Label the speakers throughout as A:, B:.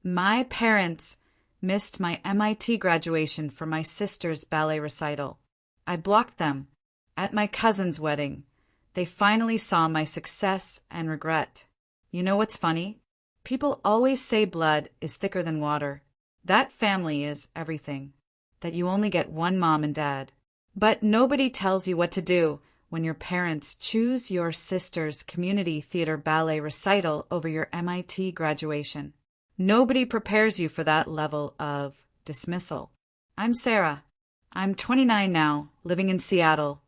A: My parents missed my MIT graduation for my sister's ballet recital. I blocked them. At my cousin's wedding, they finally saw my success and regret. You know what's funny? People always say blood is thicker than water. That family is everything. That you only get one mom and dad. But nobody tells you what to do when your parents choose your sister's community theater ballet recital over your MIT graduation. Nobody prepares you for that level of dismissal. I'm Sarah. I'm 29 now, living in Seattle,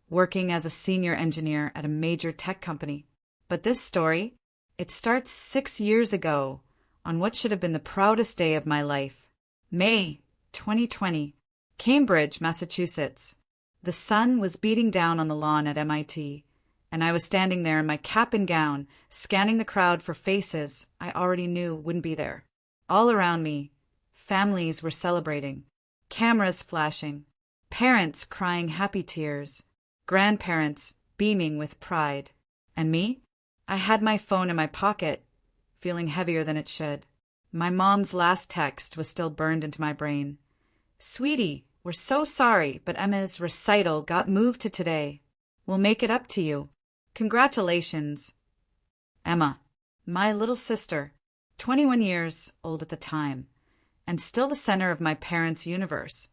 A: working as a senior engineer at a major tech company. But this story, it starts 6 years ago on what should have been the proudest day of my life. May 2020, Cambridge, Massachusetts. The sun was beating down on the lawn at MIT, and I was standing there in my cap and gown, scanning the crowd for faces I already knew wouldn't be there. All around me, families were celebrating, cameras flashing, parents crying happy tears, grandparents beaming with pride. And me? I had my phone in my pocket, feeling heavier than it should. My mom's last text was still burned into my brain. "Sweetie, we're so sorry, but Emma's recital got moved to today. We'll make it up to you. Congratulations." Emma, my little sister, 21 years old at the time, and still the center of my parents' universe,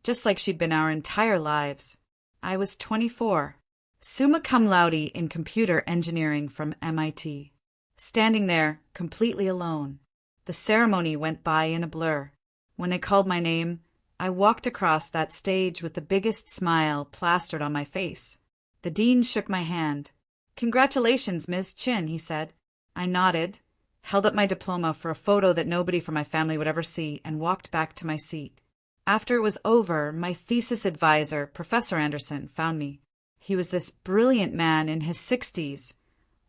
A: just like she'd been our entire lives. I was 24, summa cum laude in computer engineering from MIT, standing there completely alone. The ceremony went by in a blur. When they called my name, I walked across that stage with the biggest smile plastered on my face. The dean shook my hand. "Congratulations, Ms. Chin," he said. I nodded, held up my diploma for a photo that nobody from my family would ever see, and walked back to my seat. After it was over, my thesis advisor, Professor Anderson, found me. He was this brilliant man in his 60s,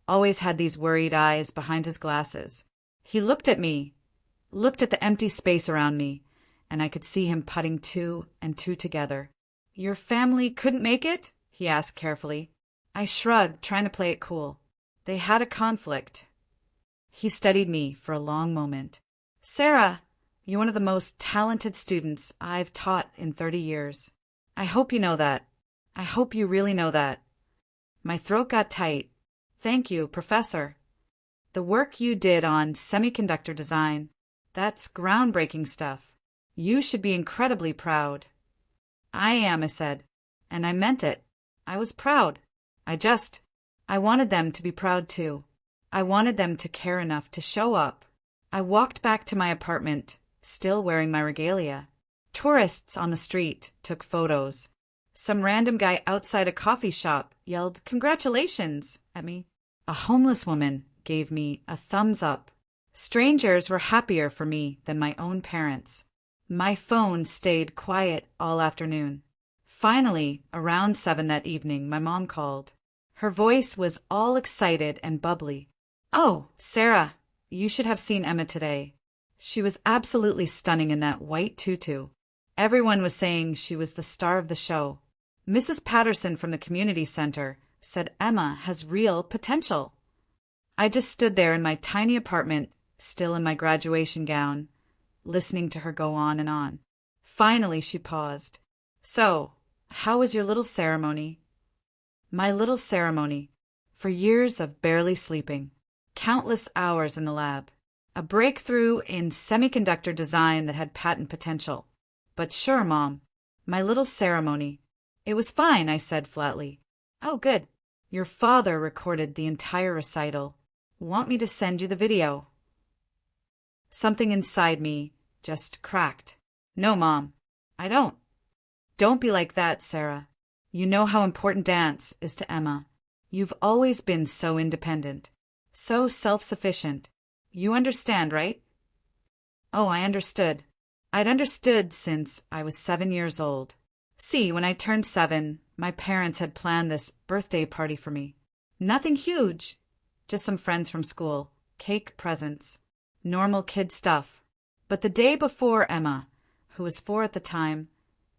A: always had these worried eyes behind his glasses. He looked at me, looked at the empty space around me, and I could see him putting two and two together. "Your family couldn't make it?" he asked carefully. I shrugged, trying to play it cool. "They had a conflict." He studied me for a long moment. "Sarah, you're one of the most talented students I've taught in 30 years. I hope you know that. I hope you really know that." My throat got tight. "Thank you, Professor. The work you did on semiconductor design, that's groundbreaking stuff. You should be incredibly proud." "I am," I said, and I meant it. I was proud. I wanted them to be proud too. I wanted them to care enough to show up. I walked back to my apartment, still wearing my regalia. Tourists on the street took photos. Some random guy outside a coffee shop yelled "Congratulations" at me. A homeless woman gave me a thumbs up. Strangers were happier for me than my own parents. My phone stayed quiet all afternoon. Finally, around 7 that evening, my mom called. Her voice was all excited and bubbly. "Oh, Sarah, you should have seen Emma today. She was absolutely stunning in that white tutu. Everyone was saying she was the star of the show. Mrs. Patterson from the community center said Emma has real potential." I just stood there in my tiny apartment, still in my graduation gown, listening to her go on and on. Finally, she paused. "So, how was your little ceremony?" My little ceremony. For years of barely sleeping. Countless hours in the lab. A breakthrough in semiconductor design that had patent potential. "But sure, Mom. My little ceremony. It was fine," I said flatly. "Oh, good. Your father recorded the entire recital. Want me to send you the video?" Something inside me just cracked. "No, Mom. I don't." "Don't be like that, Sarah. You know how important dance is to Emma. You've always been so independent, so self-sufficient. You understand, right?" Oh, I understood. I'd understood since I was 7 years old. See, when I turned 7, my parents had planned this birthday party for me. Nothing huge, just some friends from school, cake, presents, normal kid stuff. But the day before, Emma, who was 4 at the time,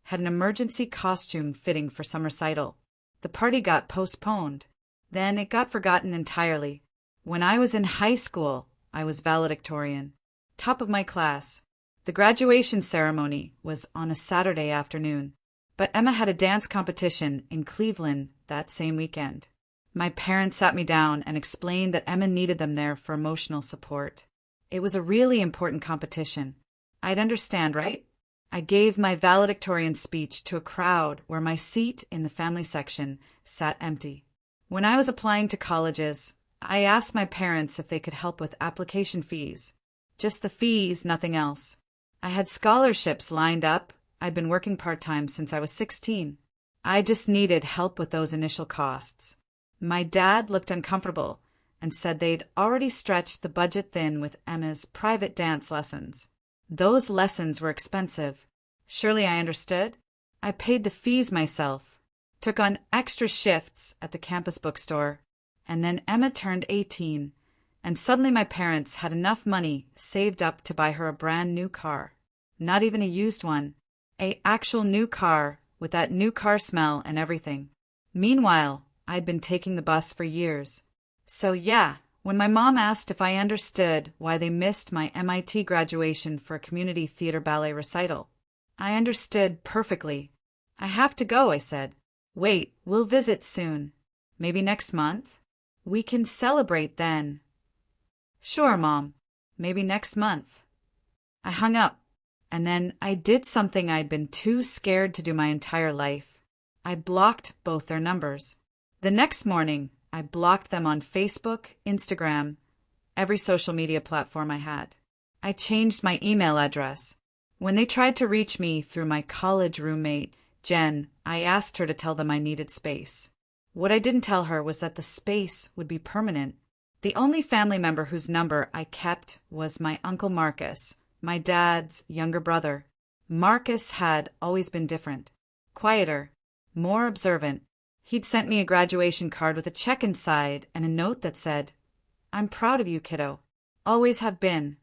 A: had an emergency costume fitting for some recital. The party got postponed. Then it got forgotten entirely. When I was in high school, I was valedictorian. top of my class. The graduation ceremony was on a Saturday afternoon, but Emma had a dance competition in Cleveland that same weekend. My parents sat me down and explained that Emma needed them there for emotional support. It was a really important competition. I'd understand, right? I gave my valedictorian speech to a crowd where my seat in the family section sat empty. When I was applying to colleges, I asked my parents if they could help with application fees. Just the fees, nothing else. I had scholarships lined up. I'd been working part-time since I was 16. I just needed help with those initial costs. My dad looked uncomfortable and said they'd already stretched the budget thin with Emma's private dance lessons. Those lessons were expensive. Surely I understood. I paid the fees myself, took on extra shifts at the campus bookstore, and then Emma turned 18, and suddenly my parents had enough money saved up to buy her a brand new car. Not even a used one, an actual new car with that new car smell and everything. Meanwhile, I'd been taking the bus for years. So yeah, when my mom asked if I understood why they missed my MIT graduation for a community theater ballet recital, I understood perfectly. I have to go, I said. Wait, we'll visit soon. Maybe next month? We can celebrate then. Sure, Mom. Maybe next month. I hung up, and then I did something I'd been too scared to do my entire life. I blocked both their numbers. The next morning, I blocked them on Facebook, Instagram, every social media platform I had. I changed my email address. When they tried to reach me through my college roommate, Jen, I asked her to tell them I needed space. What I didn't tell her was that the space would be permanent. The only family member whose number I kept was my Uncle Marcus, my dad's younger brother. Marcus had always been different, quieter, more observant. He'd sent me a graduation card with a check inside and a note that said, "I'm proud of you, kiddo. Always have been."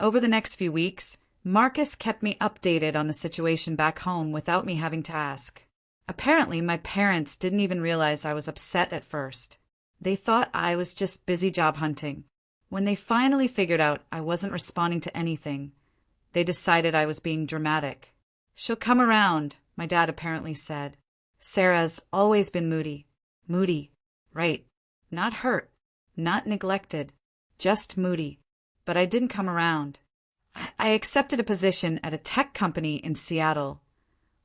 A: Over the next few weeks, Marcus kept me updated on the situation back home without me having to ask. Apparently, my parents didn't even realize I was upset at first. They thought I was just busy job hunting. When they finally figured out I wasn't responding to anything, they decided I was being dramatic. "She'll come around," my dad apparently said. "Sarah's always been moody." Moody, right. Not hurt, not neglected, just moody. But I didn't come around. I accepted a position at a tech company in Seattle,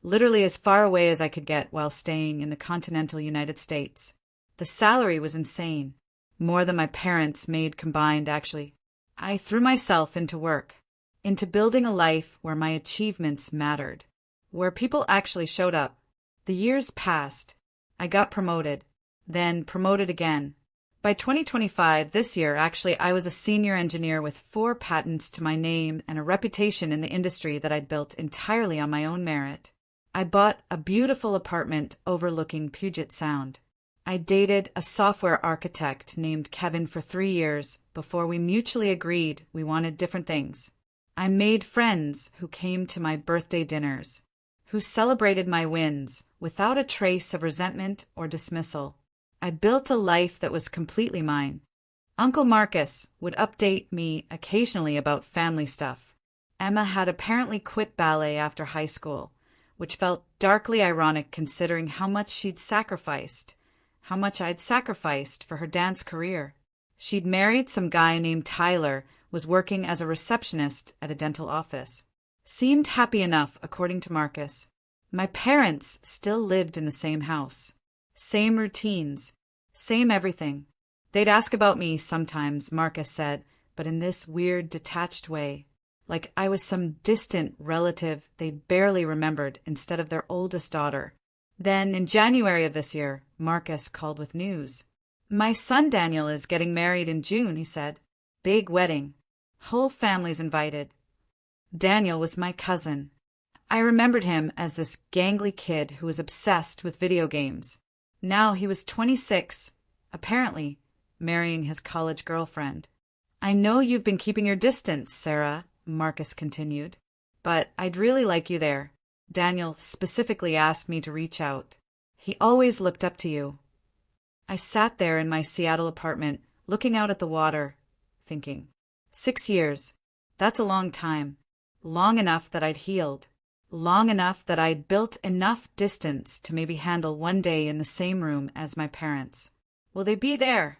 A: literally as far away as I could get while staying in the continental United States. The salary was insane, more than my parents made combined, actually. I threw myself into work, into building a life where my achievements mattered, where people actually showed up. The years passed. I got promoted, then promoted again. By 2025, this year, actually, I was a senior engineer with 4 patents to my name and a reputation in the industry that I'd built entirely on my own merit. I bought a beautiful apartment overlooking Puget Sound. I dated a software architect named Kevin for 3 years before we mutually agreed we wanted different things. I made friends who came to my birthday dinners, who celebrated my wins without a trace of resentment or dismissal. I built a life that was completely mine. Uncle Marcus would update me occasionally about family stuff. Emma had apparently quit ballet after high school, which felt darkly ironic considering how much she'd sacrificed, how much I'd sacrificed for her dance career. She'd married some guy named Tyler, was working as a receptionist at a dental office. Seemed happy enough, according to Marcus. My parents still lived in the same house. Same routines, same everything. They'd ask about me sometimes, Marcus said, but in this weird, detached way, like I was some distant relative they barely remembered instead of their oldest daughter. Then, in January of this year, Marcus called with news. "My son Daniel is getting married in June," he said. "Big wedding. Whole family's invited." Daniel was my cousin. I remembered him as this gangly kid who was obsessed with video games. Now he was 26, apparently, marrying his college girlfriend. "I know you've been keeping your distance, Sarah," Marcus continued, "but I'd really like you there. Daniel specifically asked me to reach out. He always looked up to you." I sat there in my Seattle apartment, looking out at the water, thinking. 6 years. That's a long time. Long enough that I'd healed. Long enough that I'd built enough distance to maybe handle one day in the same room as my parents. Will they be there?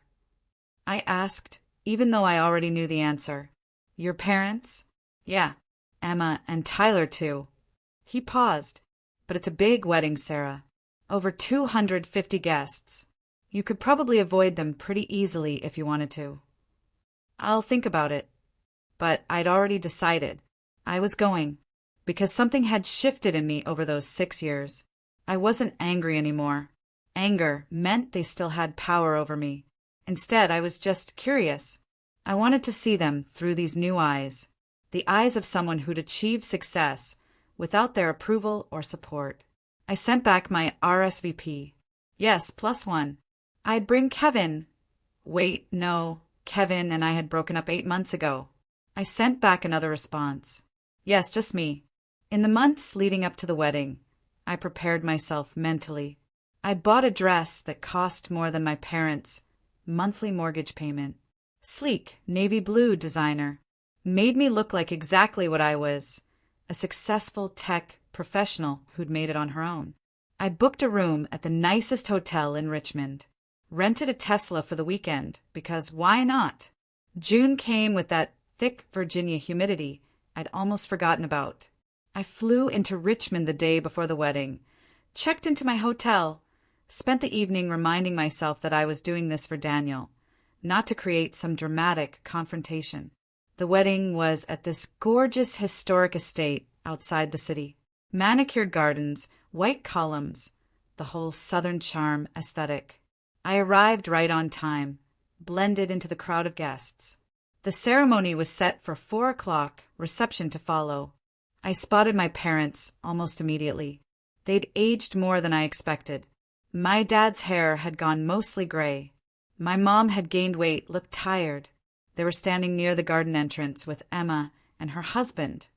A: I asked, even though I already knew the answer. Your parents? Yeah. Emma and Tyler too. He paused. But it's a big wedding, Sarah. Over 250 guests. You could probably avoid them pretty easily if you wanted to. I'll think about it. But I'd already decided. I was going. Because something had shifted in me over those 6 years. I wasn't angry anymore. Anger meant they still had power over me. Instead, I was just curious. I wanted to see them through these new eyes. The eyes of someone who'd achieved success without their approval or support. I sent back my RSVP. Yes, +1. I'd bring Kevin. Wait, no. Kevin and I had broken up 8 months ago. I sent back another response. Yes, just me. In the months leading up to the wedding, I prepared myself mentally. I'd bought a dress that cost more than my parents' monthly mortgage payment. Sleek, navy blue designer. Made me look like exactly what I was, a successful tech professional who'd made it on her own. I booked a room at the nicest hotel in Richmond. Rented a Tesla for the weekend, because why not? June came with that thick Virginia humidity I'd almost forgotten about. I flew into Richmond the day before the wedding, checked into my hotel, spent the evening reminding myself that I was doing this for Daniel, not to create some dramatic confrontation. The wedding was at this gorgeous historic estate outside the city. Manicured gardens, white columns, the whole Southern charm aesthetic. I arrived right on time, blended into the crowd of guests. The ceremony was set for 4 o'clock, reception to follow. I spotted my parents almost immediately. They'd aged more than I expected. My dad's hair had gone mostly gray. My mom had gained weight, looked tired. They were standing near the garden entrance with Emma and her husband.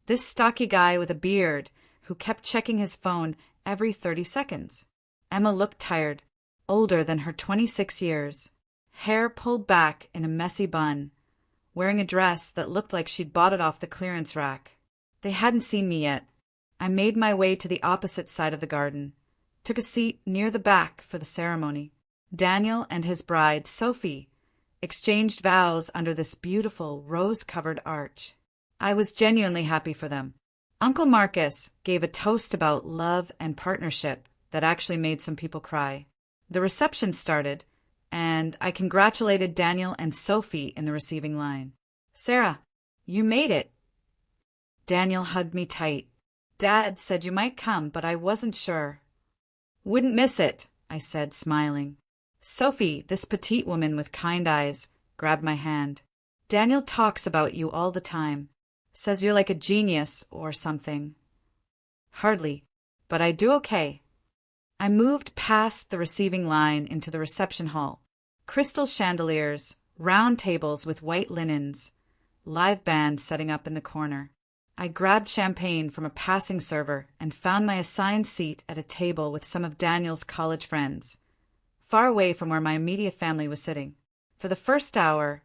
A: This stocky guy with a beard who kept checking his phone every 30 seconds. Emma looked tired, older than her 26 years. Hair pulled back in a messy bun, wearing a dress that looked like she'd bought it off the clearance rack. They hadn't seen me yet. I made my way to the opposite side of the garden, took a seat near the back for the ceremony. Daniel and his bride, Sophie, exchanged vows under this beautiful rose-covered arch. I was genuinely happy for them. Uncle Marcus gave a toast about love and partnership that actually made some people cry. The reception started, and I congratulated Daniel and Sophie in the receiving line. Sarah, you made it. Daniel hugged me tight. Dad said you might come, but I wasn't sure. Wouldn't miss it, I said, smiling. Sophie, this petite woman with kind eyes, grabbed my hand. Daniel talks about you all the time. Says you're like a genius or something. Hardly, but I do okay. I moved past the receiving line into the reception hall. Crystal chandeliers, round tables with white linens, live band setting up in the corner. I grabbed champagne from a passing server and found my assigned seat at a table with some of Daniel's college friends, far away from where my immediate family was sitting. For the first hour,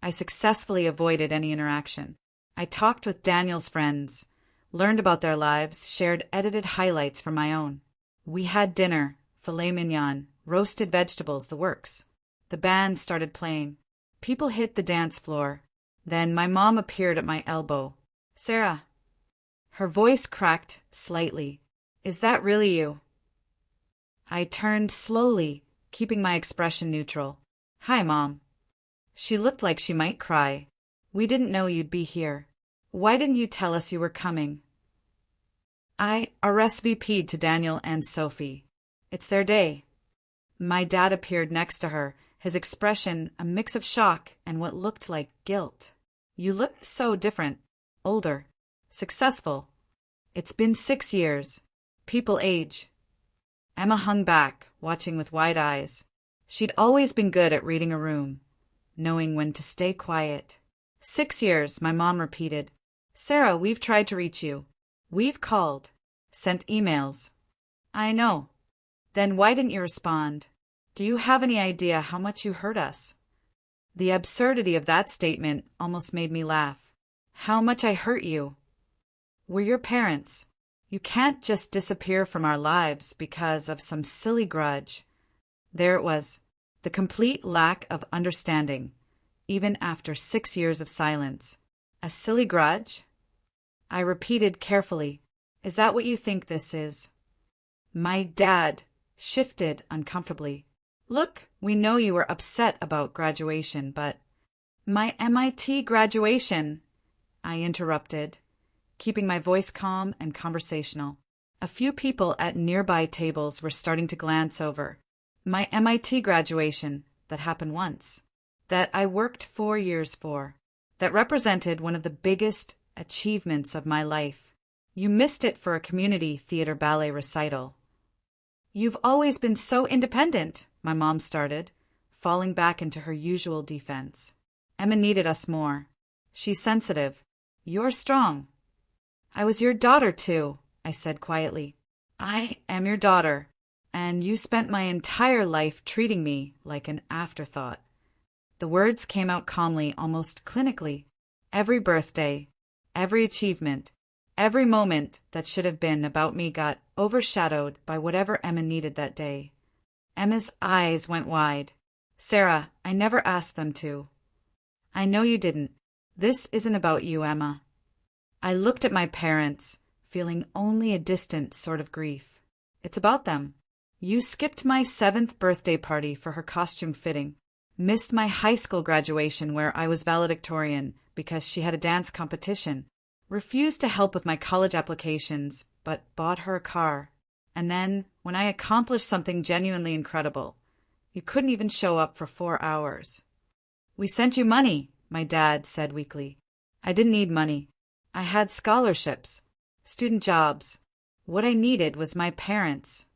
A: I successfully avoided any interaction. I talked with Daniel's friends, learned about their lives, shared edited highlights from my own. We had dinner, filet mignon, roasted vegetables, the works. The band started playing. People hit the dance floor. Then my mom appeared at my elbow. Sarah. Her voice cracked slightly. Is that really you? I turned slowly, keeping my expression neutral. Hi, Mom. She looked like she might cry. We didn't know you'd be here. Why didn't you tell us you were coming? I RSVP'd to Daniel and Sophie. It's their day. My dad appeared next to her, his expression a mix of shock and what looked like guilt. You look so different. Older. Successful. It's been 6 years. People age. Emma hung back, watching with wide eyes. She'd always been good at reading a room, knowing when to stay quiet. 6 years, my mom repeated. Sarah, we've tried to reach you. We've called. Sent emails. I know. Then why didn't you respond? Do you have any idea how much you hurt us? The absurdity of that statement almost made me laugh. How much I hurt you. We're your parents. You can't just disappear from our lives because of some silly grudge. There it was, the complete lack of understanding, even after 6 years of silence. A silly grudge? I repeated carefully, Is that what you think this is? My dad shifted uncomfortably. Look, we know you were upset about graduation, but… My MIT graduation, I interrupted, keeping my voice calm and conversational. A few people at nearby tables were starting to glance over. My MIT graduation, that happened once, that I worked 4 years for, that represented one of the biggest achievements of my life. You missed it for a community theater ballet recital. You've always been so independent, my mom started, falling back into her usual defense. Emma needed us more. She's sensitive. You're strong. I was your daughter, too, I said quietly. I am your daughter, and you spent my entire life treating me like an afterthought. The words came out calmly, almost clinically. Every birthday, every achievement, every moment that should have been about me got overshadowed by whatever Emma needed that day. Emma's eyes went wide. Sarah, I never asked them to. I know you didn't. This isn't about you, Emma. I looked at my parents, feeling only a distant sort of grief. It's about them. You skipped my 7th birthday party for her costume fitting, missed my high school graduation where I was valedictorian because she had a dance competition, refused to help with my college applications, but bought her a car. And then, when I accomplished something genuinely incredible, you couldn't even show up for 4 hours. We sent you money, my dad said weakly. I didn't need money. I had scholarships, student jobs. What I needed was my parents.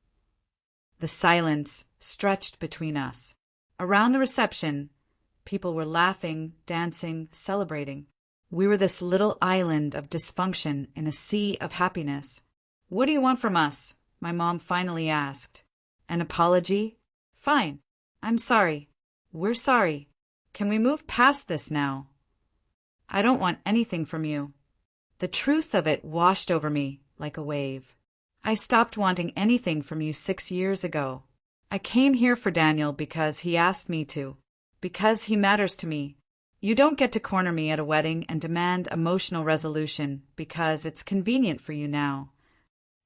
A: The silence stretched between us. Around the reception, people were laughing, dancing, celebrating. We were this little island of dysfunction in a sea of happiness. What do you want from us? My mom finally asked. An apology? Fine. I'm sorry. We're sorry. Can we move past this now? I don't want anything from you. The truth of it washed over me like a wave. I stopped wanting anything from you 6 years ago. I came here for Daniel because he asked me to, because he matters to me. You don't get to corner me at a wedding and demand emotional resolution because it's convenient for you now.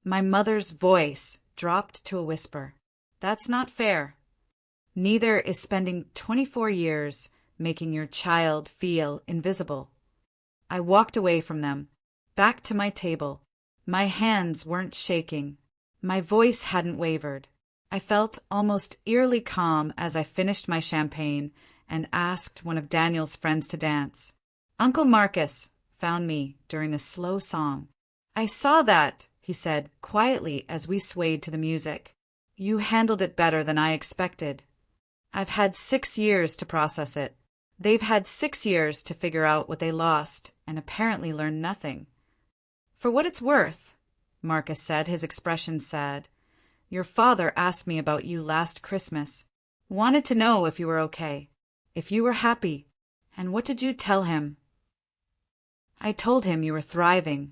A: My mother's voice dropped to a whisper. That's not fair. Neither is spending 24 years making your child feel invisible. I walked away from them, back to my table. My hands weren't shaking. My voice hadn't wavered. I felt almost eerily calm as I finished my champagne and asked one of Daniel's friends to dance. Uncle Marcus found me during a slow song. I saw that, he said quietly as we swayed to the music. You handled it better than I expected. I've had 6 years to process it. They've had 6 years to figure out what they lost and apparently learned nothing. For what it's worth, Marcus said, his expression sad. Your father asked me about you last Christmas. Wanted to know if you were okay, if you were happy. And what did you tell him? I told him you were thriving.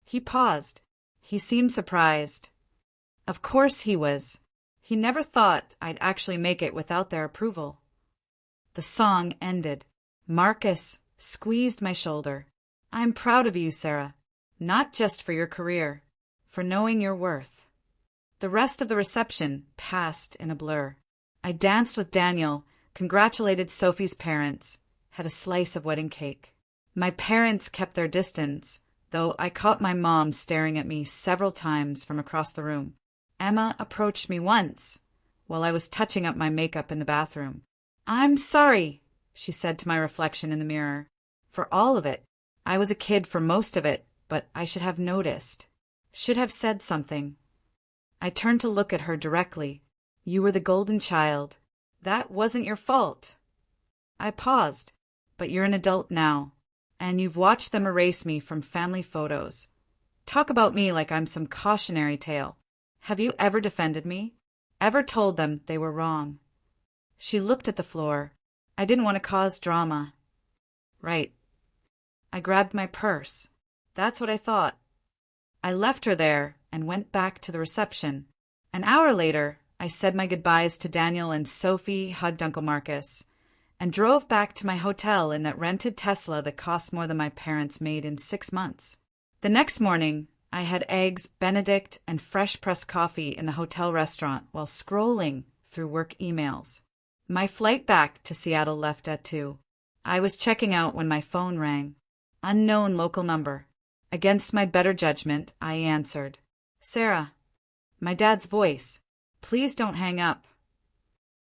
A: He paused. He seemed surprised. Of course he was. He never thought I'd actually make it without their approval. The song ended. Marcus squeezed my shoulder. I'm proud of you, Sarah. Not just for your career, for knowing your worth. The rest of the reception passed in a blur. I danced with Daniel, congratulated Sophie's parents, had a slice of wedding cake. My parents kept their distance, though I caught my mom staring at me several times from across the room. Emma approached me once, while I was touching up my makeup in the bathroom. I'm sorry, she said to my reflection in the mirror. For all of it. I was a kid for most of it, but I should have noticed. Should have said something. I turned to look at her directly. You were the golden child. That wasn't your fault. I paused. But you're an adult now, and you've watched them erase me from family photos. Talk about me like I'm some cautionary tale. Have you ever defended me? Ever told them they were wrong? She looked at the floor. I didn't want to cause drama. Right. I grabbed my purse. That's what I thought. I left her there and went back to the reception. An hour later, I said my goodbyes to Daniel and Sophie, hugged Uncle Marcus, and drove back to my hotel in that rented Tesla that cost more than my parents made in 6 months. The next morning, I had eggs Benedict and fresh pressed coffee in the hotel restaurant while scrolling through work emails. My flight back to Seattle left at 2. I was checking out when my phone rang. Unknown local number. Against my better judgment, I answered. Sarah. My dad's voice. Please don't hang up.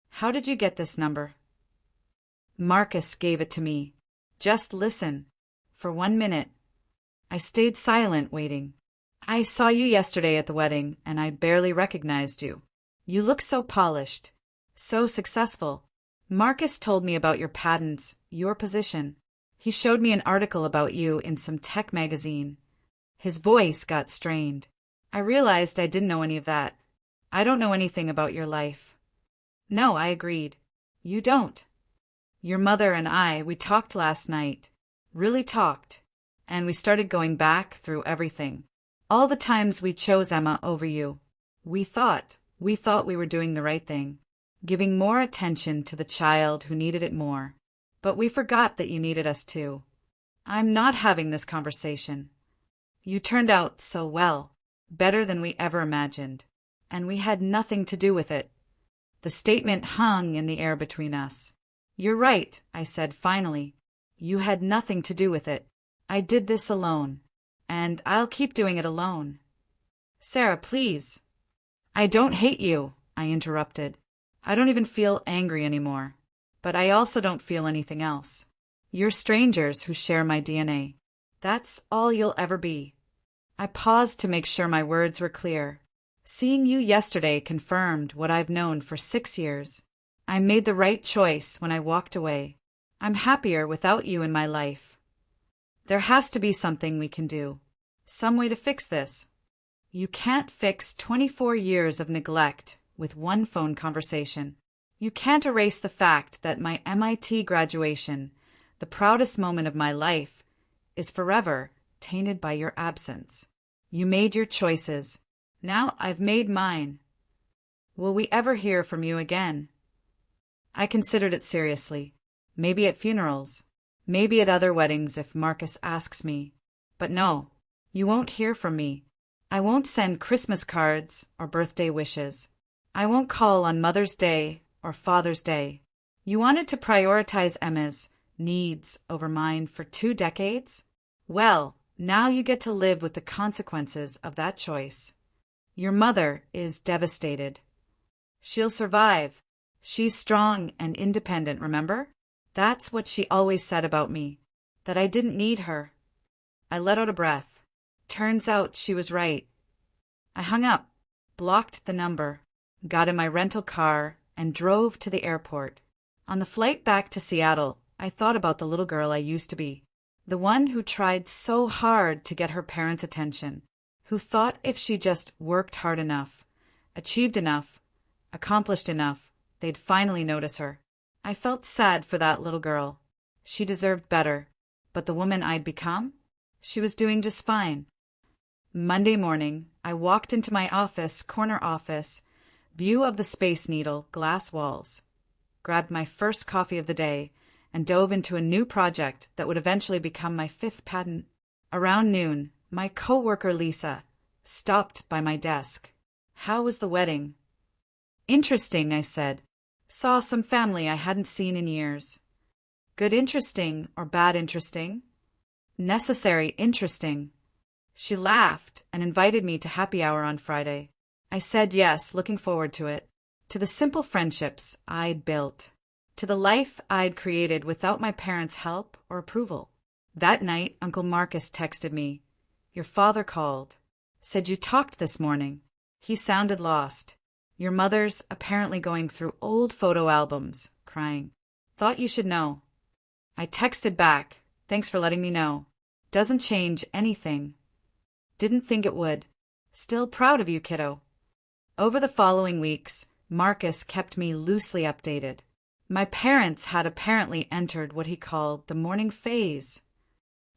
A: How did you get this number? Marcus gave it to me. Just listen. For 1 minute. I stayed silent, waiting. I saw you yesterday at the wedding, and I barely recognized you. You look so polished. So successful. Marcus told me about your patents, your position. He showed me an article about you in some tech magazine. His voice got strained. I realized I didn't know any of that. I don't know anything about your life. No, I agreed. You don't. Your mother and we talked last night. Really talked. And we started going back through everything. All the times we chose Emma over you. We thought we were doing the right thing. Giving more attention to the child who needed it more. But we forgot that you needed us too. I'm not having this conversation. You turned out so well. Better than we ever imagined. And we had nothing to do with it. The statement hung in the air between us. You're right, I said finally. You had nothing to do with it. I did this alone. And I'll keep doing it alone. Sarah, please. I don't hate you, I interrupted. I don't even feel angry anymore. But I also don't feel anything else. You're strangers who share my DNA. That's all you'll ever be. I paused to make sure my words were clear. Seeing you yesterday confirmed what I've known for 6 years. I made the right choice when I walked away. I'm happier without you in my life. There has to be something we can do. Some way to fix this. You can't fix 24 years of neglect with one phone conversation. You can't erase the fact that my MIT graduation, the proudest moment of my life, is forever tainted by your absence. You made your choices. Now I've made mine. Will we ever hear from you again? I considered it seriously. Maybe at funerals. Maybe at other weddings if Marcus asks me. But no, you won't hear from me. I won't send Christmas cards or birthday wishes. I won't call on Mother's Day or Father's Day. You wanted to prioritize Emma's needs over mine for 2 decades? Well, now you get to live with the consequences of that choice. Your mother is devastated. She'll survive. She's strong and independent, remember? That's what she always said about me, that I didn't need her. I let out a breath. Turns out she was right. I hung up, blocked the number, got in my rental car, and drove to the airport. On the flight back to Seattle, I thought about the little girl I used to be, the one who tried so hard to get her parents' attention, who thought if she just worked hard enough, achieved enough, accomplished enough, they'd finally notice her. I felt sad for that little girl. She deserved better, but the woman I'd become? She was doing just fine. Monday morning, I walked into my corner office, view of the Space Needle, glass walls, grabbed my first coffee of the day, and dove into a new project that would eventually become my 5th patent. Around noon, my coworker Lisa stopped by my desk. How was the wedding? Interesting, I said. Saw some family I hadn't seen in years. Good interesting or bad interesting? Necessary interesting. She laughed and invited me to happy hour on Friday. I said yes, looking forward to it. To the simple friendships I'd built. To the life I'd created without my parents' help or approval. That night, Uncle Marcus texted me. Your father called. Said you talked this morning. He sounded lost. Your mother's apparently going through old photo albums, crying. Thought you should know. I texted back. Thanks for letting me know. Doesn't change anything. Didn't think it would. Still proud of you, kiddo. Over the following weeks, Marcus kept me loosely updated. My parents had apparently entered what he called the mourning phase.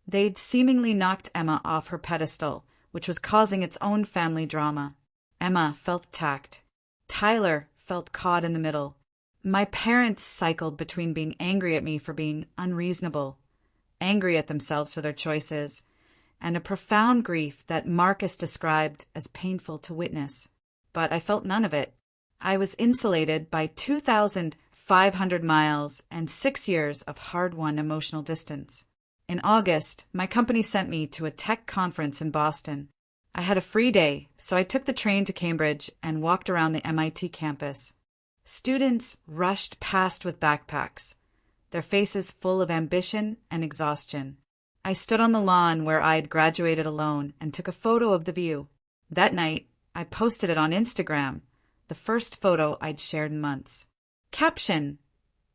A: They'd seemingly knocked Emma off her pedestal, which was causing its own family drama. Emma felt attacked. Tyler felt caught in the middle. My parents cycled between being angry at me for being unreasonable, angry at themselves for their choices, and a profound grief that Marcus described as painful to witness. But I felt none of it. I was insulated by 2,500 miles and 6 years of hard-won emotional distance. In August, my company sent me to a tech conference in Boston. I had a free day, so I took the train to Cambridge and walked around the MIT campus. Students rushed past with backpacks, their faces full of ambition and exhaustion. I stood on the lawn where I'd graduated alone and took a photo of the view. That night, I posted it on Instagram, the first photo I'd shared in months. Caption: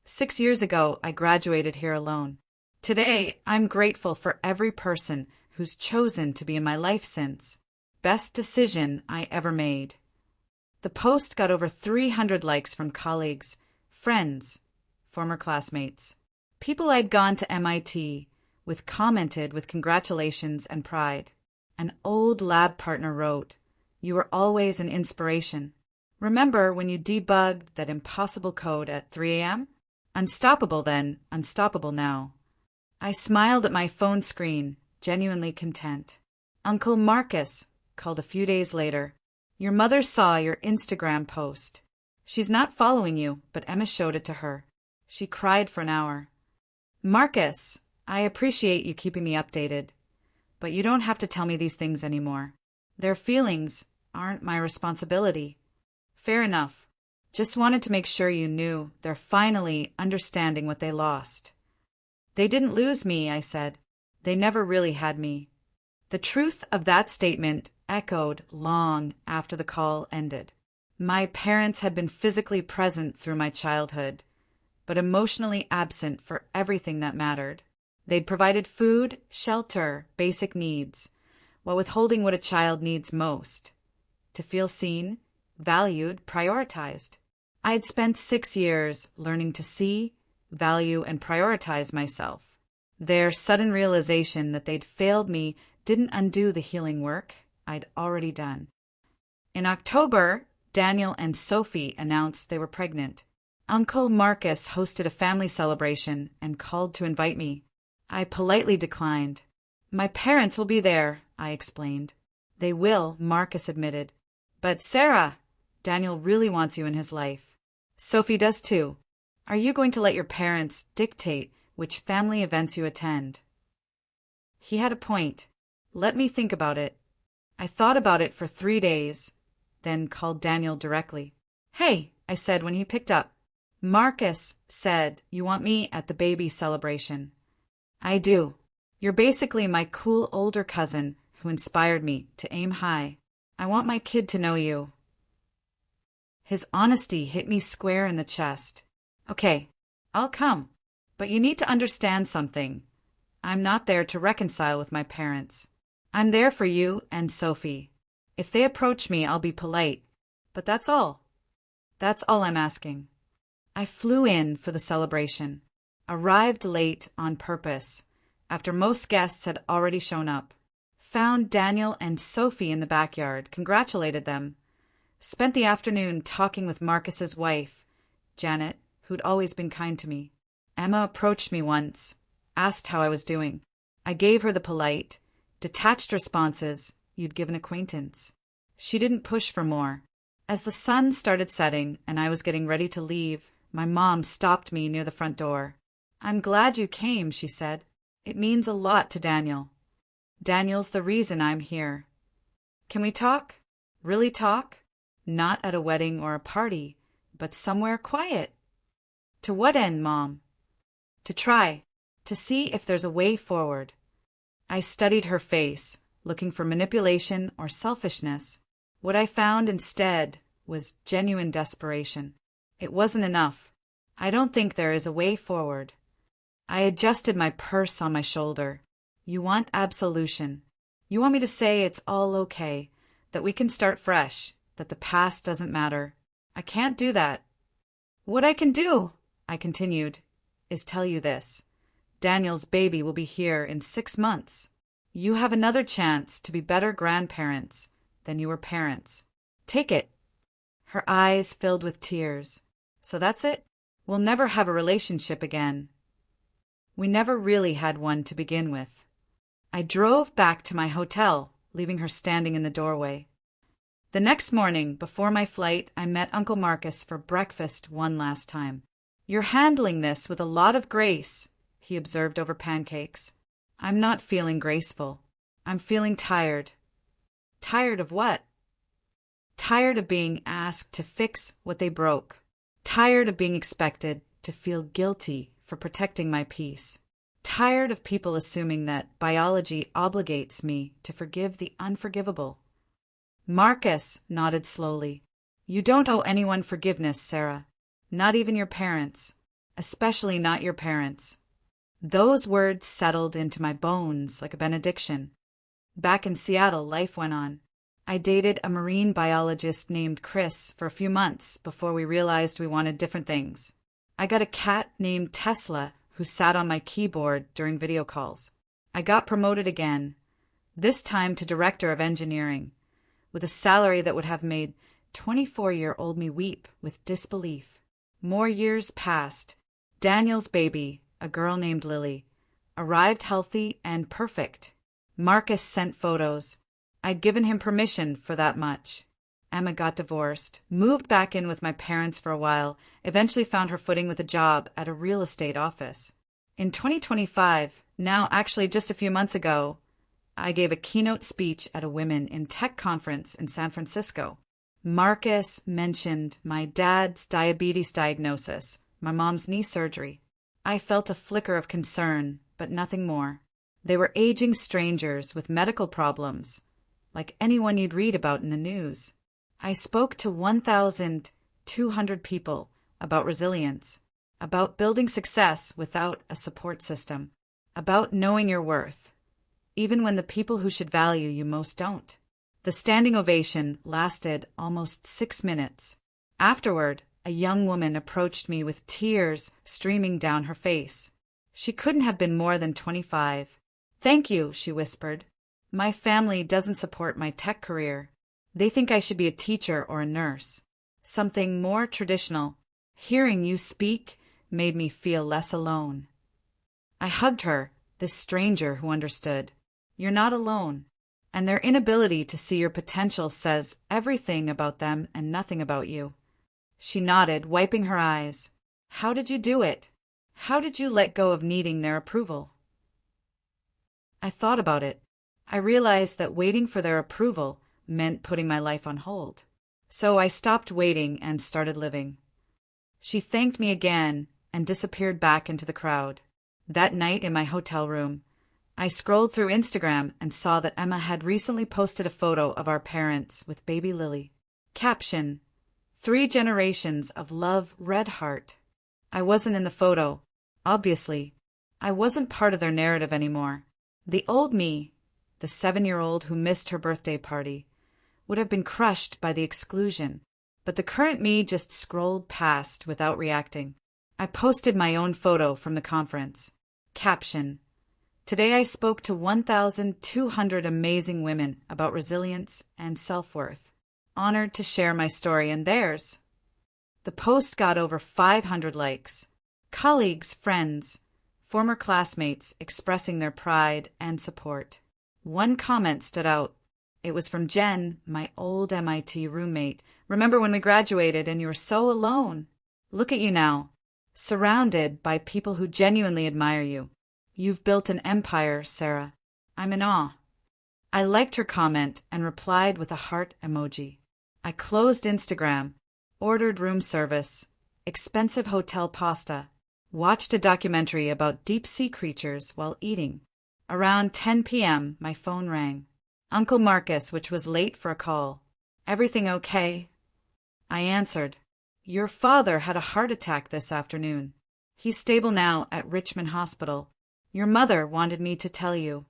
A: 6 years ago, I graduated here alone. Today, I'm grateful for every person who's chosen to be in my life since. Best decision I ever made. The post got over 300 likes from colleagues, friends, former classmates. People I'd gone to MIT with commented with congratulations and pride. An old lab partner wrote, "You were always an inspiration. Remember when you debugged that impossible code at 3 a.m.? Unstoppable then, unstoppable now." I smiled at my phone screen, genuinely content. Uncle Marcus called a few days later. "Your mother saw your Instagram post. She's not following you, but Emma showed it to her. She cried for an hour." "Marcus, I appreciate you keeping me updated, but you don't have to tell me these things anymore. Their feelings aren't my responsibility." "Fair enough. Just wanted to make sure you knew they're finally understanding what they lost." "They didn't lose me," I said. "They never really had me." The truth of that statement echoed long after the call ended. My parents had been physically present through my childhood, but emotionally absent for everything that mattered. They'd provided food, shelter, basic needs, while withholding what a child needs most: to feel seen, valued, prioritized. I had spent 6 years learning to see, value, and prioritize myself. Their sudden realization that they'd failed me didn't undo the healing work I'd already done. In October, Daniel and Sophie announced they were pregnant. Uncle Marcus hosted a family celebration and called to invite me. I politely declined. "My parents will be there," I explained. "They will," Marcus admitted. "But Sarah, Daniel really wants you in his life. Sophie does too. Are you going to let your parents dictate which family events you attend?" He had a point. Let me think about it. I thought about it for 3 days, then called Daniel directly. "Hey," I said when he picked up. "Marcus said you want me at the baby celebration." "I do. You're basically my cool older cousin who inspired me to aim high. I want my kid to know you." His honesty hit me square in the chest. "Okay, I'll come. But you need to understand something. I'm not there to reconcile with my parents. I'm there for you and Sophie. If they approach me, I'll be polite. But that's all. That's all I'm asking." I flew in for the celebration. Arrived late on purpose, after most guests had already shown up. Found Daniel and Sophie in the backyard, congratulated them. Spent the afternoon talking with Marcus's wife, Janet, who'd always been kind to me. Emma approached me once, asked how I was doing. I gave her the polite, detached responses you'd give an acquaintance. She didn't push for more. As the sun started setting and I was getting ready to leave, my mom stopped me near the front door. "I'm glad you came," she said. "It means a lot to Daniel. Daniel's the reason I'm here. Can we talk? Really talk? Not at a wedding or a party, but somewhere quiet." "To what end, Mom?" "To try. To see if there's a way forward." I studied her face, looking for manipulation or selfishness. What I found instead was genuine desperation. It wasn't enough. "I don't think there is a way forward." I adjusted my purse on my shoulder. "You want absolution. You want me to say it's all okay, that we can start fresh, that the past doesn't matter. I can't do that." "What I can do," I continued, "is tell you this. Daniel's baby will be here in 6 months. You have another chance to be better grandparents than you were parents. Take it." Her eyes filled with tears. "So that's it? We'll never have a relationship again." We never really had one to begin with. I drove back to my hotel, leaving her standing in the doorway. The next morning, before my flight, I met Uncle Marcus for breakfast one last time. "You're handling this with a lot of grace," he observed over pancakes. "I'm not feeling graceful. I'm feeling tired." "Tired of what?" "Tired of being asked to fix what they broke. Tired of being expected to feel guilty for protecting my peace. Tired of people assuming that biology obligates me to forgive the unforgivable." Marcus nodded slowly. "You don't owe anyone forgiveness, Sarah. Not even your parents. Especially not your parents." Those words settled into my bones like a benediction. Back in Seattle, life went on. I dated a marine biologist named Chris for a few months before we realized we wanted different things. I got a cat named Tesla who sat on my keyboard during video calls. I got promoted again, this time to director of engineering, with a salary that would have made 24-year-old me weep with disbelief. More years passed. Daniel's baby, a girl named Lily, arrived healthy and perfect. Marcus sent photos. I'd given him permission for that much. Emma got divorced, moved back in with my parents for a while, eventually found her footing with a job at a real estate office. In 2025, now actually just a few months ago, I gave a keynote speech at a Women in Tech conference in San Francisco. Marcus mentioned my dad's diabetes diagnosis, my mom's knee surgery. I felt a flicker of concern, but nothing more. They were aging strangers with medical problems, like anyone you'd read about in the news. I spoke to 1,200 people about resilience, about building success without a support system, about knowing your worth, even when the people who should value you most don't. The standing ovation lasted almost 6 minutes. Afterward, a young woman approached me with tears streaming down her face. She couldn't have been more than 25. "Thank you," she whispered. "My family doesn't support my tech career. They think I should be a teacher or a nurse. Something more traditional. Hearing you speak made me feel less alone." I hugged her, this stranger who understood. You're not alone. And their inability to see your potential says everything about them and nothing about you. She nodded, wiping her eyes. How did you do it? How did you let go of needing their approval? I thought about it. I realized that waiting for their approval meant putting my life on hold. So I stopped waiting and started living. She thanked me again and disappeared back into the crowd. That night in my hotel room, I scrolled through Instagram and saw that Emma had recently posted a photo of our parents with baby Lily. Caption: 3 generations of love, red heart. I wasn't in the photo. Obviously, I wasn't part of their narrative anymore. The old me, the 7-year-old who missed her birthday party, would have been crushed by the exclusion, but the current me just scrolled past without reacting. I posted my own photo from the conference. Caption: Today I spoke to 1,200 amazing women about resilience and self-worth. Honored to share my story and theirs. The post got over 500 likes. Colleagues, friends, former classmates expressing their pride and support. One comment stood out. It was from Jen, my old MIT roommate. Remember when we graduated and you were so alone? Look at you now, surrounded by people who genuinely admire you. You've built an empire, Sarah. I'm in awe. I liked her comment and replied with a heart emoji. I closed Instagram, ordered room service, expensive hotel pasta, watched a documentary about deep-sea creatures while eating. Around 10 p.m., my phone rang. Uncle Marcus, which was late for a call. Everything okay? I answered. Your father had a heart attack this afternoon. He's stable now at Richmond Hospital. Your mother wanted me to tell you.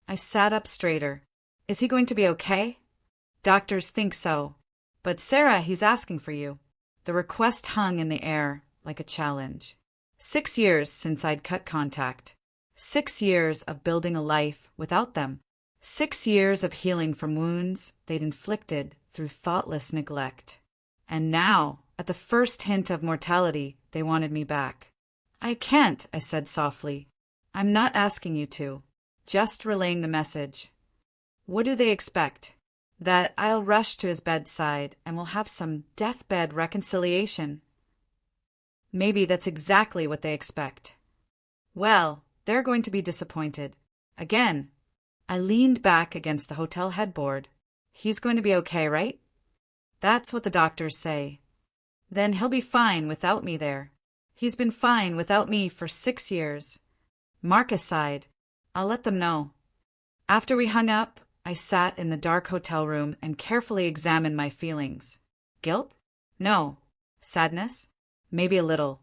A: I sat up straighter. Is he going to be okay? Doctors think so. But Sarah, he's asking for you. The request hung in the air like a challenge. 6 years since I'd cut contact. 6 years of building a life without them. 6 years of healing from wounds they'd inflicted through thoughtless neglect. And now, at the first hint of mortality, they wanted me back. I can't, I said softly. I'm not asking you to. Just relaying the message. What do they expect? That I'll rush to his bedside and we'll have some deathbed reconciliation. Maybe that's exactly what they expect. Well, they're going to be disappointed. Again. I leaned back against the hotel headboard. He's going to be okay, right? That's what the doctors say. Then he'll be fine without me there. He's been fine without me for 6 years. Marcus sighed. I'll let them know. After we hung up, I sat in the dark hotel room and carefully examined my feelings. Guilt? No. Sadness? Maybe a little.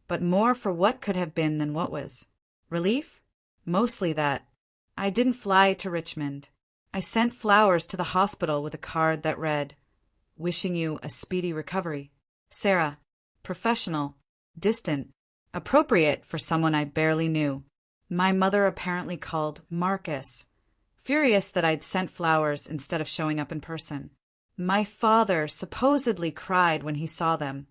A: But more for what could have been than what was. Relief? Mostly that. I didn't fly to Richmond. I sent flowers to the hospital with a card that read, "Wishing you a speedy recovery. Sarah." Professional. Distant. Appropriate for someone I barely knew. My mother apparently called Marcus, furious that I'd sent flowers instead of showing up in person. My father supposedly cried when he saw them,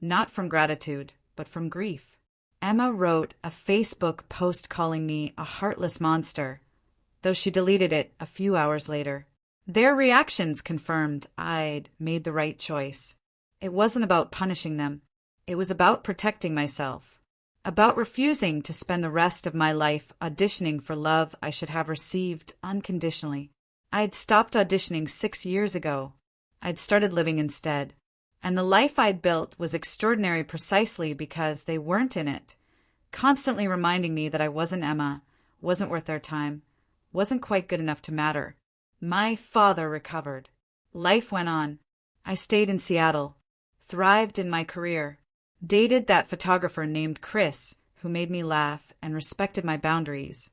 A: not from gratitude, but from grief. Emma wrote a Facebook post calling me a heartless monster, though she deleted it a few hours later. Their reactions confirmed I'd made the right choice. It wasn't about punishing them. It was about protecting myself. About refusing to spend the rest of my life auditioning for love I should have received unconditionally. I'd stopped auditioning 6 years ago. I'd started living instead. And the life I'd built was extraordinary precisely because they weren't in it, constantly reminding me that I wasn't Emma, wasn't worth their time, wasn't quite good enough to matter. My father recovered. Life went on. I stayed in Seattle, thrived in my career, dated that photographer named Chris, who made me laugh and respected my boundaries.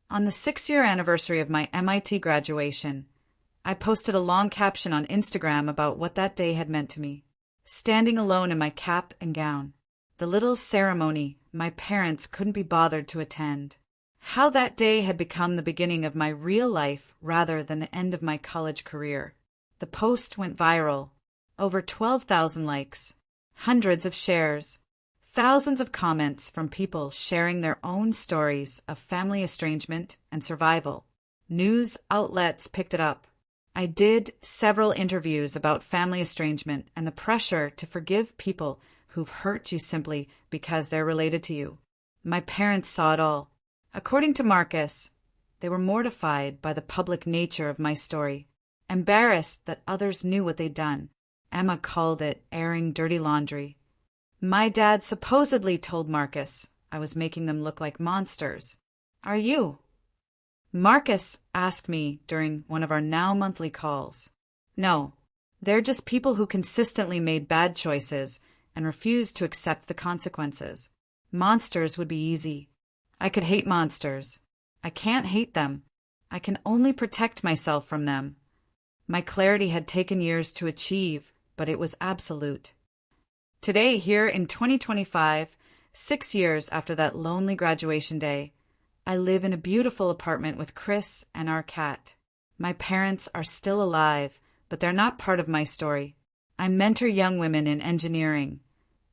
A: On the 6-year anniversary of my MIT graduation, I posted a long caption on Instagram about what that day had meant to me. Standing alone in my cap and gown, the little ceremony my parents couldn't be bothered to attend. How that day had become the beginning of my real life rather than the end of my college career. The post went viral. Over 12,000 likes, hundreds of shares, thousands of comments from people sharing their own stories of family estrangement and survival. News outlets picked it up. I did several interviews about family estrangement and the pressure to forgive people who've hurt you simply because they're related to you. My parents saw it all. According to Marcus, they were mortified by the public nature of my story, embarrassed that others knew what they'd done. Emma called it airing dirty laundry. My dad supposedly told Marcus I was making them look like monsters. Are you? Marcus asked me during one of our now monthly calls. No, they're just people who consistently made bad choices and refused to accept the consequences. Monsters would be easy. I could hate monsters. I can't hate them. I can only protect myself from them. My clarity had taken years to achieve, but it was absolute. Today, here in 2025, 6 years after that lonely graduation day, I live in a beautiful apartment with Chris and our cat. My parents are still alive, but they're not part of my story. I mentor young women in engineering,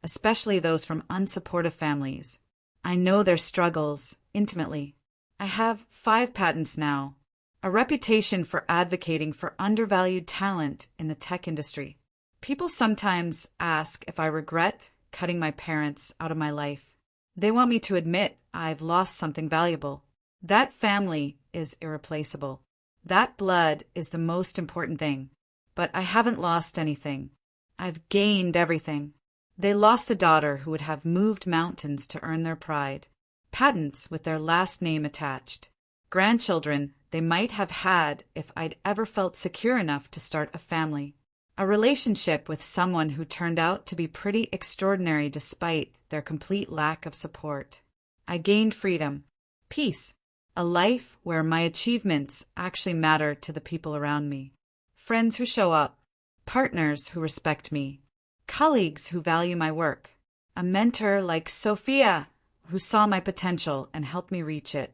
A: especially those from unsupportive families. I know their struggles intimately. I have 5 patents now, a reputation for advocating for undervalued talent in the tech industry. People sometimes ask if I regret cutting my parents out of my life. They want me to admit I've lost something valuable. That family is irreplaceable. That blood is the most important thing. But I haven't lost anything. I've gained everything. They lost a daughter who would have moved mountains to earn their pride. Patents with their last name attached. Grandchildren they might have had if I'd ever felt secure enough to start a family. A relationship with someone who turned out to be pretty extraordinary despite their complete lack of support. I gained freedom, peace, a life where my achievements actually matter to the people around me. Friends who show up, partners who respect me, colleagues who value my work, a mentor like Sophia who saw my potential and helped me reach it.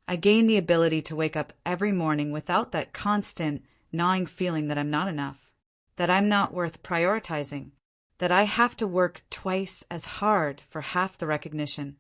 A: I gained the ability to wake up every morning without that constant, gnawing feeling that I'm not enough, that I'm not worth prioritizing, that I have to work twice as hard for half the recognition.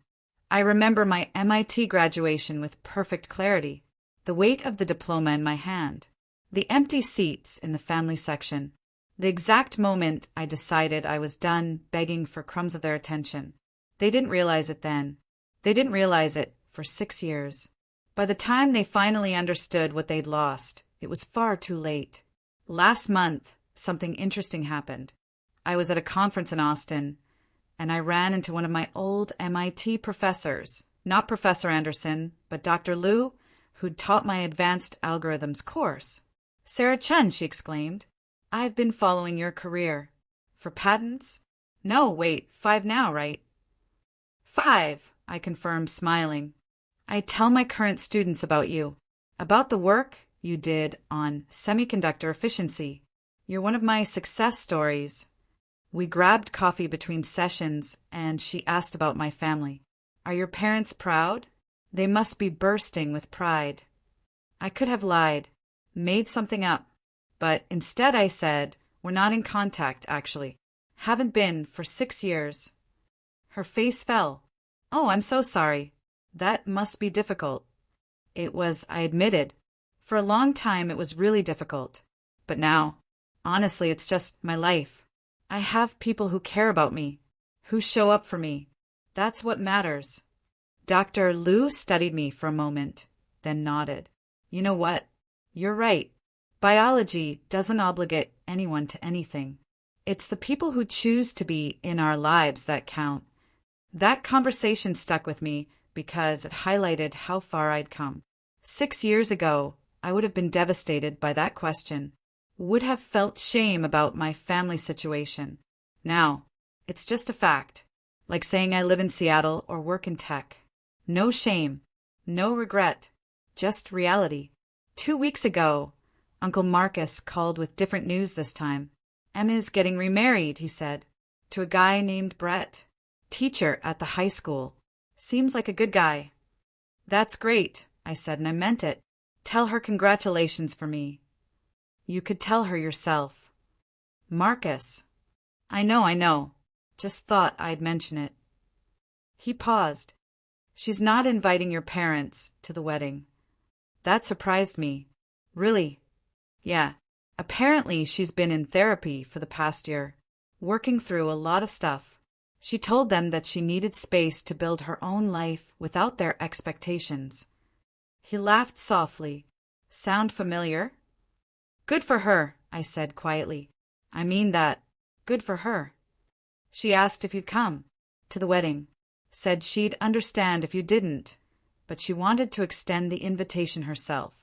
A: I remember my MIT graduation with perfect clarity, the weight of the diploma in my hand, the empty seats in the family section, the exact moment I decided I was done begging for crumbs of their attention. They didn't realize it then. They didn't realize it for 6 years. By the time they finally understood what they'd lost, it was far too late. Last month, something interesting happened. I was at a conference in Austin, and I ran into one of my old MIT professors, not Professor Anderson, but Dr. Liu, who'd taught my advanced algorithms course. "Sarah Chen," she exclaimed, "I've been following your career. For patents? No, wait, 5 now, right?" 5, I confirmed, smiling. "I tell my current students about you, about the work you did on semiconductor efficiency. You're one of my success stories." We grabbed coffee between sessions, and she asked about my family. "Are your parents proud?" "They must be bursting with pride." I could have lied, made something up, but instead I said, "We're not in contact, actually. Haven't been for 6 years." Her face fell. "Oh, I'm so sorry. That must be difficult." It was, I admitted. For a long time it was really difficult. But now, honestly, it's just my life. I have people who care about me, who show up for me. That's what matters. Dr. Liu studied me for a moment, then nodded. "You know what? You're right. Biology doesn't obligate anyone to anything. It's the people who choose to be in our lives that count." That conversation stuck with me because it highlighted how far I'd come. 6 years ago, I would have been devastated by that question, would have felt shame about my family situation. Now, it's just a fact, like saying I live in Seattle or work in tech. No shame, no regret, just reality. 2 weeks ago, Uncle Marcus called with different news this time. "Emma's getting remarried," he said, "to a guy named Brett, teacher at the high school. Seems like a good guy." "That's great," I said, and I meant it. "Tell her congratulations for me." "You could tell her yourself." "Marcus." I know. Just thought I'd mention it." He paused. "She's not inviting your parents to the wedding." That surprised me. "Really?" "Yeah. Apparently she's been in therapy for the past year, working through a lot of stuff. She told them that she needed space to build her own life without their expectations." He laughed softly. "Sound familiar?" "Good for her," I said quietly. "I mean that. Good for her." "She asked if you'd come to the wedding. Said she'd understand if you didn't, but she wanted to extend the invitation herself."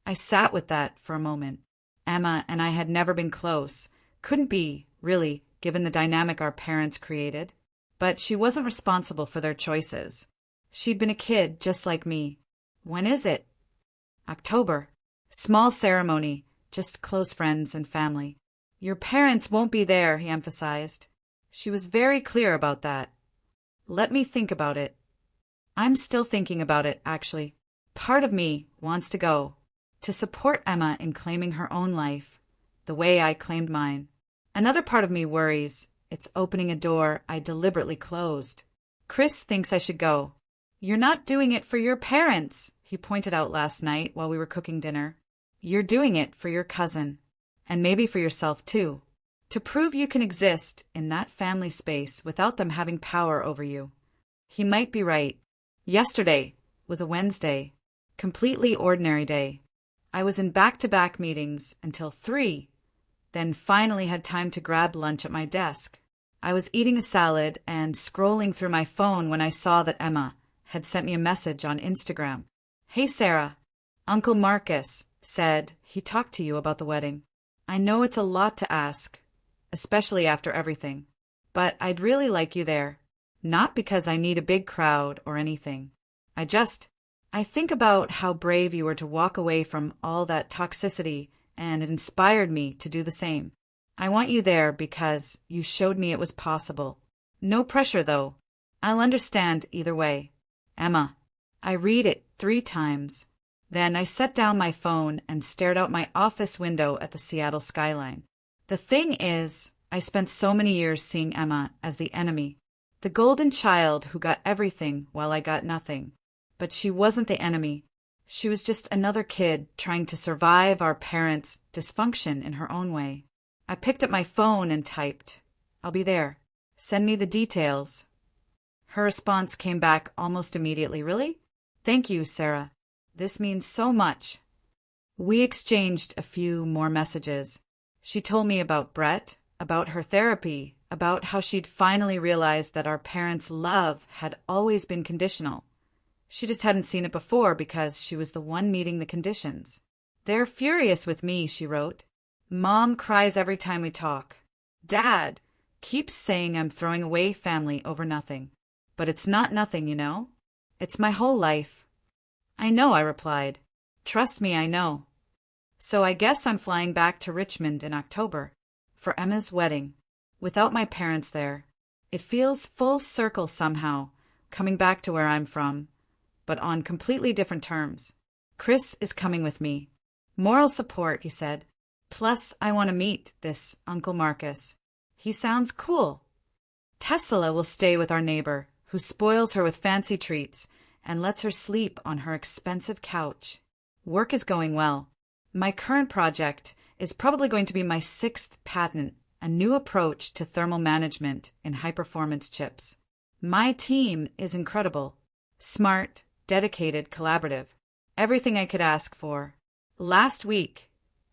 A: I sat with that for a moment. Emma and I had never been close. Couldn't be, really, given the dynamic our parents created. But she wasn't responsible for their choices. She'd been a kid just like me. "When is it?" "October. Small ceremony, just close friends and family." "Your parents won't be there," he emphasized. She was very clear about that. "Let me think about it." I'm still thinking about it, actually. Part of me wants to go, to support Emma in claiming her own life, the way I claimed mine. Another part of me worries it's opening a door I deliberately closed. Chris thinks I should go. "You're not doing it for your parents," he pointed out last night while we were cooking dinner. "You're doing it for your cousin, and maybe for yourself too, to prove you can exist in that family space without them having power over you." He might be right. Yesterday was a Wednesday, completely ordinary day. I was in back-to-back meetings until 3, then finally had time to grab lunch at my desk. I was eating a salad and scrolling through my phone when I saw that Emma had sent me a message on Instagram. "Hey Sarah, Uncle Marcus said he talked to you about the wedding. I know it's a lot to ask, especially after everything, but I'd really like you there. Not because I need a big crowd or anything. I think about how brave you were to walk away from all that toxicity, and it inspired me to do the same. I want you there because you showed me it was possible. No pressure, though. I'll understand either way. Emma. I read it 3 times. Then I set down my phone and stared out my office window at the Seattle skyline. The thing is, I spent so many years seeing Emma as the enemy, the golden child who got everything while I got nothing. But she wasn't the enemy. She was just another kid trying to survive our parents' dysfunction in her own way. I picked up my phone and typed, "I'll be there. Send me the details." Her response came back almost immediately. "Really? Thank you, Sarah. This means so much." We exchanged a few more messages. She told me about Brett, about her therapy, about how she'd finally realized that our parents' love had always been conditional. She just hadn't seen it before because she was the one meeting the conditions. "They're furious with me," she wrote. "Mom cries every time we talk. Dad keeps saying I'm throwing away family over nothing. But it's not nothing, you know? It's my whole life." "I know," I replied. "Trust me, I know." So I guess I'm flying back to Richmond in October for Emma's wedding, without my parents there. It feels full circle somehow, coming back to where I'm from, but on completely different terms. Chris is coming with me. Moral support, he said. Plus, I want to meet this Uncle Marcus. He sounds cool. Tessela will stay with our neighbor, who spoils her with fancy treats and lets her sleep on her expensive couch. Work is going well. My current project is probably going to be my 6th patent, a new approach to thermal management in high-performance chips. My team is incredible. Smart, dedicated, collaborative. Everything I could ask for. Last week,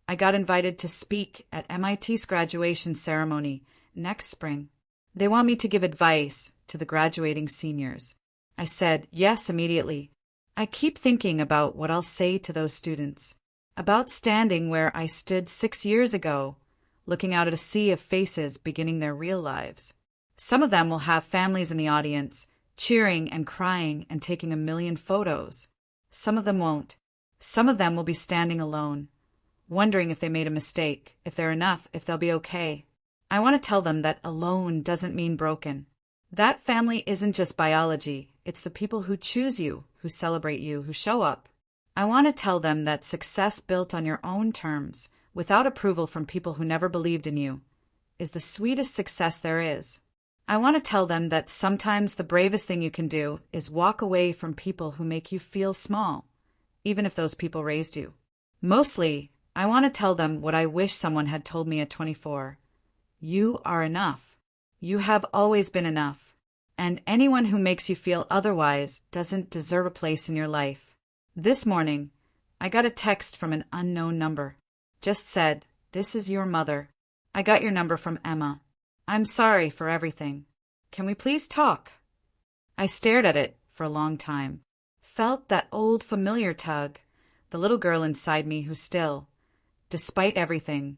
A: I got invited to speak at MIT's graduation ceremony next spring. They want me to give advice to the graduating seniors. I said yes immediately. I keep thinking about what I'll say to those students, about standing where I stood 6 years ago, looking out at a sea of faces beginning their real lives. Some of them will have families in the audience, cheering and crying and taking a million photos. Some of them won't. Some of them will be standing alone, wondering if they made a mistake, if they're enough, if they'll be okay. I want to tell them that alone doesn't mean broken. That family isn't just biology. It's the people who choose you, who celebrate you, who show up. I want to tell them that success built on your own terms, without approval from people who never believed in you, is the sweetest success there is. I want to tell them that sometimes the bravest thing you can do is walk away from people who make you feel small, even if those people raised you. Mostly, I want to tell them what I wish someone had told me at 24. You are enough. You have always been enough. And anyone who makes you feel otherwise doesn't deserve a place in your life. This morning, I got a text from an unknown number. Just said, "This is your mother. I got your number from Emma. I'm sorry for everything. Can we please talk?" I stared at it for a long time. Felt that old familiar tug, the little girl inside me who still, despite everything,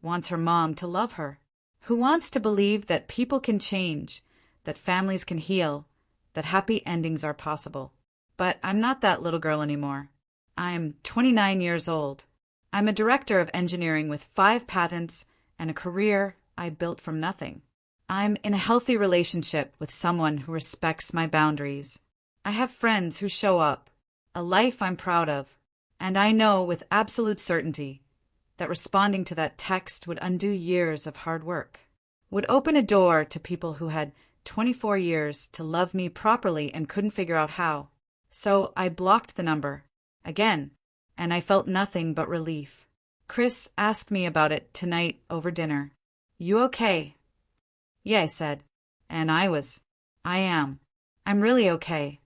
A: wants her mom to love her. Who wants to believe that people can change, that families can heal, that happy endings are possible. But I'm not that little girl anymore. I'm 29 years old. I'm a director of engineering with 5 patents and a career I built from nothing. I'm in a healthy relationship with someone who respects my boundaries. I have friends who show up, a life I'm proud of, and I know with absolute certainty that responding to that text would undo years of hard work, would open a door to people who had 24 years to love me properly and couldn't figure out how. So I blocked the number, again, and I felt nothing but relief. Chris asked me about it tonight over dinner. "You okay?" "Yeah," I said, and I am. I'm really okay.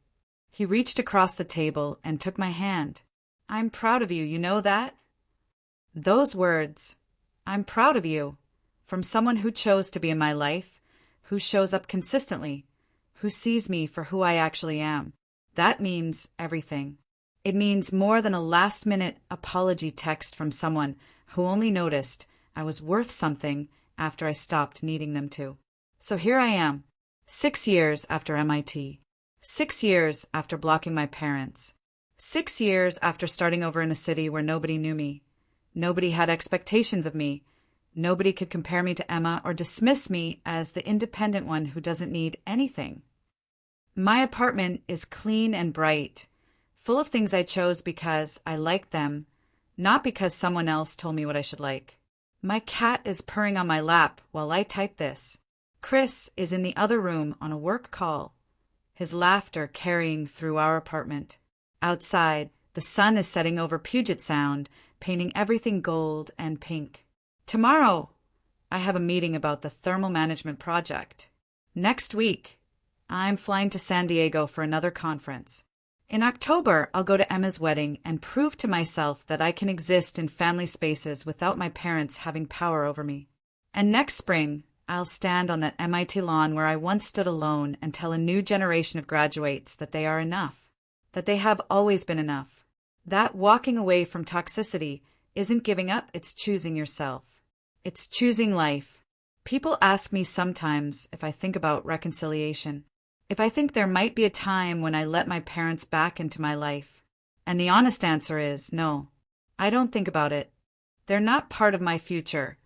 A: He reached across the table and took my hand. "I'm proud of you, you know that?" Those words, "I'm proud of you," from someone who chose to be in my life, who shows up consistently, who sees me for who I actually am. That means everything. It means more than a last-minute apology text from someone who only noticed I was worth something after I stopped needing them to. So here I am, 6 years after MIT, 6 years after blocking my parents, 6 years after starting over in a city where nobody knew me. Nobody had expectations of me. Nobody could compare me to Emma or dismiss me as the independent one who doesn't need anything. My apartment is clean and bright, full of things I chose because I like them, not because someone else told me what I should like. My cat is purring on my lap while I type this. Chris is in the other room on a work call, his laughter carrying through our apartment. Outside, the sun is setting over Puget Sound, painting everything gold and pink. Tomorrow, I have a meeting about the thermal management project. Next week, I'm flying to San Diego for another conference. In October, I'll go to Emma's wedding and prove to myself that I can exist in family spaces without my parents having power over me. And next spring, I'll stand on that MIT lawn where I once stood alone and tell a new generation of graduates that they are enough, that they have always been enough. That walking away from toxicity isn't giving up, it's choosing yourself. It's choosing life. People ask me sometimes if I think about reconciliation, if I think there might be a time when I let my parents back into my life. And the honest answer is no. I don't think about it. They're not part of my future,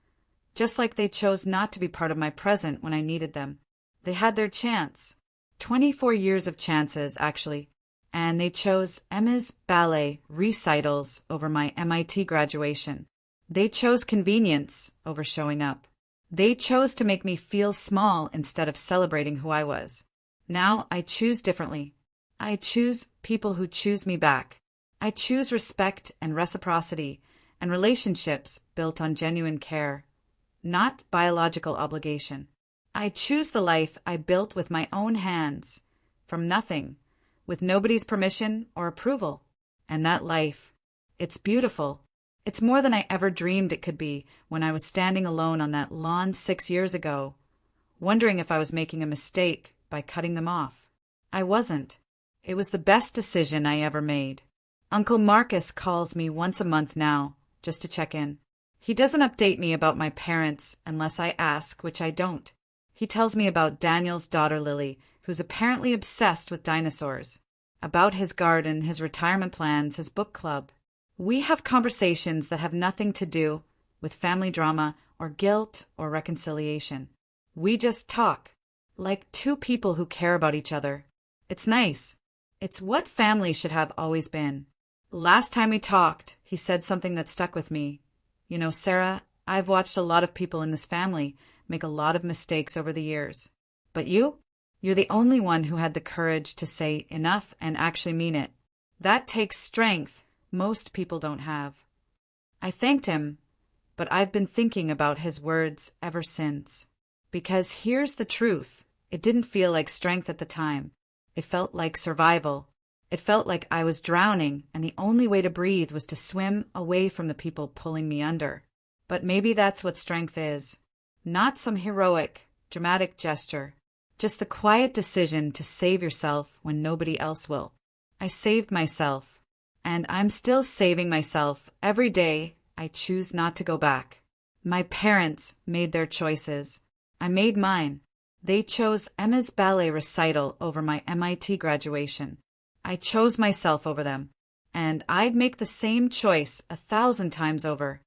A: just like they chose not to be part of my present when I needed them. They had their chance. 24 years of chances, actually. And they chose Emma's ballet recitals over my MIT graduation. They chose convenience over showing up. They chose to make me feel small instead of celebrating who I was. Now I choose differently. I choose people who choose me back. I choose respect and reciprocity and relationships built on genuine care, not biological obligation. I choose the life I built with my own hands, from nothing, with nobody's permission or approval. And that life, it's beautiful. It's more than I ever dreamed it could be when I was standing alone on that lawn 6 years ago, wondering if I was making a mistake by cutting them off. I wasn't. It was the best decision I ever made. Uncle Marcus calls me once a month now, just to check in. He doesn't update me about my parents unless I ask, which I don't. He tells me about Daniel's daughter Lily, who's apparently obsessed with dinosaurs, about his garden, his retirement plans, his book club. We have conversations that have nothing to do with family drama or guilt or reconciliation. We just talk, like two people who care about each other. It's nice. It's what family should have always been. Last time we talked, he said something that stuck with me. You know, Sarah, I've watched a lot of people in this family make a lot of mistakes over the years. But you're the only one who had the courage to say enough and actually mean it. That takes strength most people don't have. I thanked him, but I've been thinking about his words ever since. Because here's the truth. It didn't feel like strength at the time. It felt like survival. It felt like I was drowning, and the only way to breathe was to swim away from the people pulling me under. But maybe that's what strength is. Not some heroic, dramatic gesture. Just the quiet decision to save yourself when nobody else will. I saved myself. And I'm still saving myself. Every day, I choose not to go back. My parents made their choices. I made mine. They chose Emma's ballet recital over my MIT graduation. I chose myself over them. And I'd make the same choice 1,000 times over.